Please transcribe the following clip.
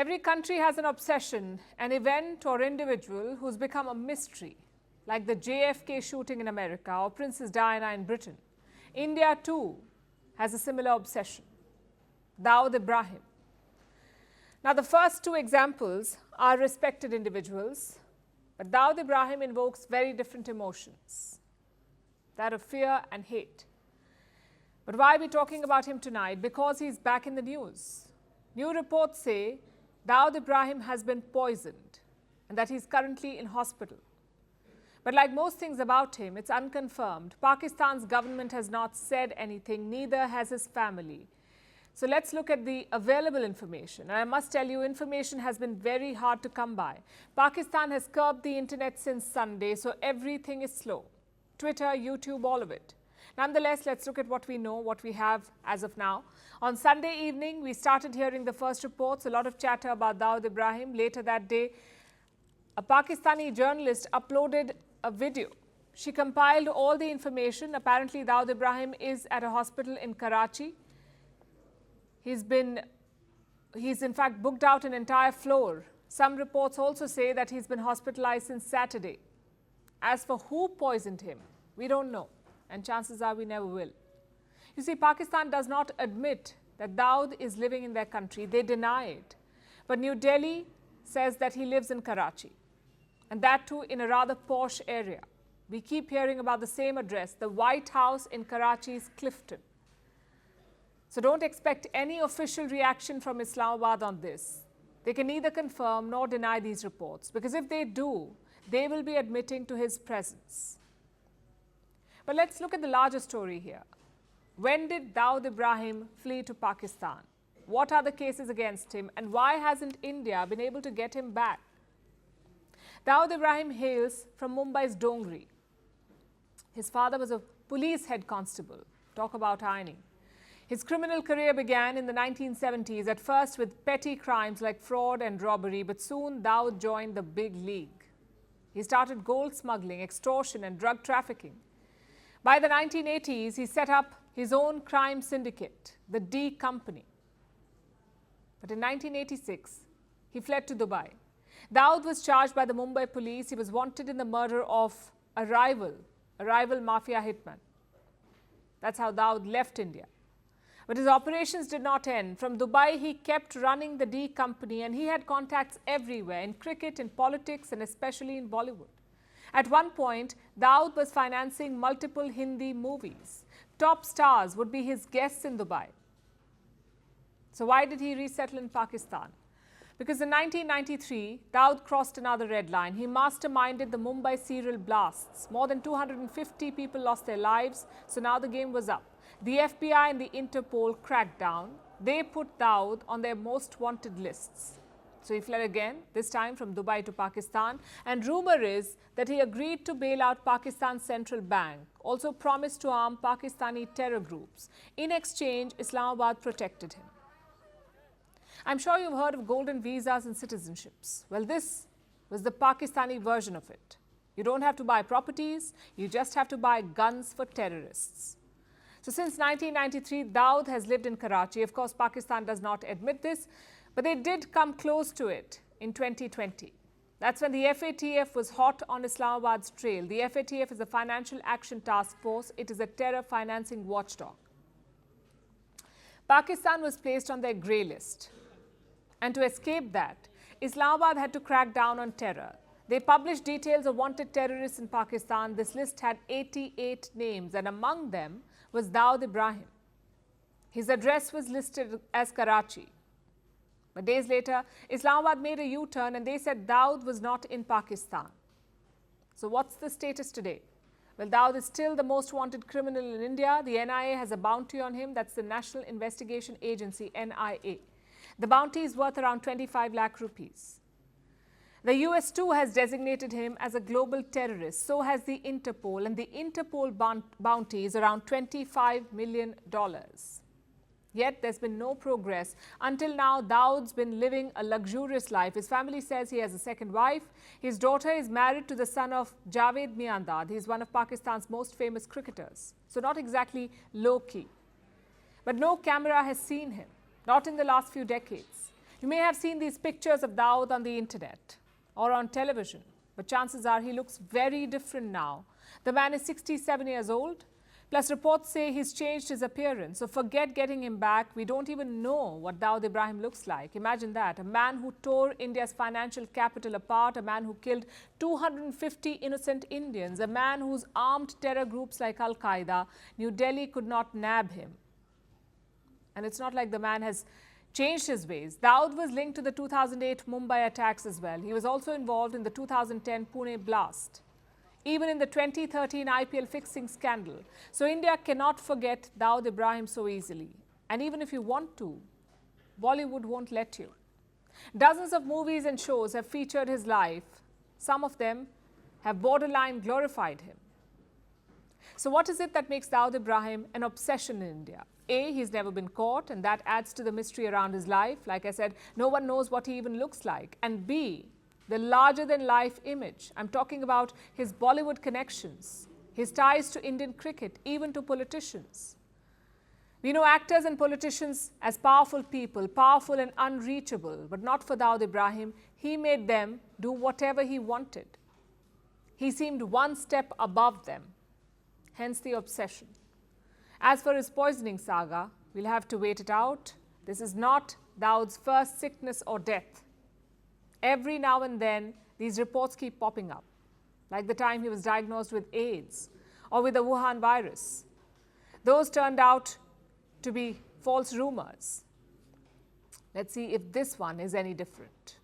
Every country has an obsession, an event or individual who's become a mystery, like the JFK shooting in America or Princess Diana in Britain. India too has a similar obsession, Dawood Ibrahim. Now the first two examples are respected individuals, but Dawood Ibrahim invokes very different emotions, that of fear and hate. But why are we talking about him tonight? Because he's back in the news. New reports say Dawood Ibrahim has been poisoned and that he's currently in hospital. But like most things about him, it's unconfirmed. Pakistan's government has not said anything, neither has his family. So let's look at the available information. And I must tell you, information has been very hard to come by. Pakistan has curbed the internet since Sunday, so everything is slow. Twitter, YouTube, all of it. Nonetheless, let's look at what we know, what we have as of now. On Sunday evening, we started hearing the first reports, a lot of chatter about Dawood Ibrahim. Later that day, a Pakistani journalist uploaded a video. She compiled all the information. Apparently, Dawood Ibrahim is at a hospital in Karachi. He's in fact booked out an entire floor. Some reports also say that he's been hospitalized since Saturday. As for who poisoned him, we don't know, and chances are we never will. You see, Pakistan does not admit that Dawood is living in their country. They deny it. But New Delhi says that he lives in Karachi, and that too in a rather posh area. We keep hearing about the same address, the White House in Karachi's Clifton. So don't expect any official reaction from Islamabad on this. They can neither confirm nor deny these reports, because if they do, they will be admitting to his presence. But let's look at the larger story here. When did Dawood Ibrahim flee to Pakistan? What are the cases against him, and why hasn't India been able to get him back? Dawood Ibrahim hails from Mumbai's Dongri. His father was a police head constable. Talk about irony. His criminal career began in the 1970s, at first with petty crimes like fraud and robbery, but soon Dawood joined the big league. He started gold smuggling, extortion and drug trafficking. By the 1980s, he set up his own crime syndicate, the D Company. But in 1986, he fled to Dubai. Dawood was charged by the Mumbai police. He was wanted in the murder of a rival mafia hitman. That's how Dawood left India. But his operations did not end. From Dubai, he kept running the D Company, and he had contacts everywhere, in cricket, in politics, and especially in Bollywood. At one point, Dawood was financing multiple Hindi movies. Top stars would be his guests in Dubai. So why did he resettle in Pakistan? Because in 1993, Dawood crossed another red line. He masterminded the Mumbai serial blasts. More than 250 people lost their lives, so now the game was up. The FBI and the Interpol cracked down. They put Dawood on their most wanted lists. So he fled again, this time from Dubai to Pakistan. And rumor is that he agreed to bail out Pakistan's central bank, also promised to arm Pakistani terror groups. In exchange, Islamabad protected him. I'm sure you've heard of golden visas and citizenships. Well, this was the Pakistani version of it. You don't have to buy properties, you just have to buy guns for terrorists. So since 1993, Dawood has lived in Karachi. Of course, Pakistan does not admit this, but they did come close to it in 2020. That's when the FATF was hot on Islamabad's trail. The FATF is a Financial Action Task Force. It is a terror financing watchdog. Pakistan was placed on their grey list. And to escape that, Islamabad had to crack down on terror. They published details of wanted terrorists in Pakistan. This list had 88 names, and among them was Dawood Ibrahim. His address was listed as Karachi. But days later, Islamabad made a U-turn and they said Dawood was not in Pakistan. So what's the status today? Well, Dawood is still the most wanted criminal in India. The NIA has a bounty on him. That's the National Investigation Agency, NIA. The bounty is worth around 25 lakh rupees. The US too has designated him as a global terrorist. So has the Interpol, and the Interpol bounty is around $25 million. Yet there's been no progress. Until now, Dawood's been living a luxurious life. His family says he has a second wife. His daughter is married to the son of Javed Miandad. He's one of Pakistan's most famous cricketers. So not exactly low-key. But no camera has seen him, not in the last few decades. You may have seen these pictures of Dawood on the internet or on television, but chances are he looks very different now. The man is 67 years old, plus reports say he's changed his appearance. So forget getting him back. We don't even know what Dawood Ibrahim looks like. Imagine that. A man who tore India's financial capital apart, a man who killed 250 innocent Indians, a man whose armed terror groups like Al-Qaeda, New Delhi could not nab him. And it's not like the man has changed his ways. Dawood was linked to the 2008 Mumbai attacks as well. He was also involved in the 2010 Pune blast, even in the 2013 IPL fixing scandal. So India cannot forget Dawood Ibrahim so easily. And even if you want to, Bollywood won't let you. Dozens of movies and shows have featured his life. Some of them have borderline glorified him. So what is it that makes Dawood Ibrahim an obsession in India? A, he's never been caught, and that adds to the mystery around his life. Like I said, no one knows what he even looks like. And B, the larger-than-life image. I'm talking about his Bollywood connections, his ties to Indian cricket, even to politicians. We know actors and politicians as powerful people, powerful and unreachable, but not for Dawood Ibrahim. He made them do whatever he wanted. He seemed one step above them, hence the obsession. As for his poisoning saga, we'll have to wait it out. This is not Dawood's first sickness or death. Every now and then, these reports keep popping up, like the time he was diagnosed with AIDS or with the Wuhan virus. Those turned out to be false rumors. Let's see if this one is any different.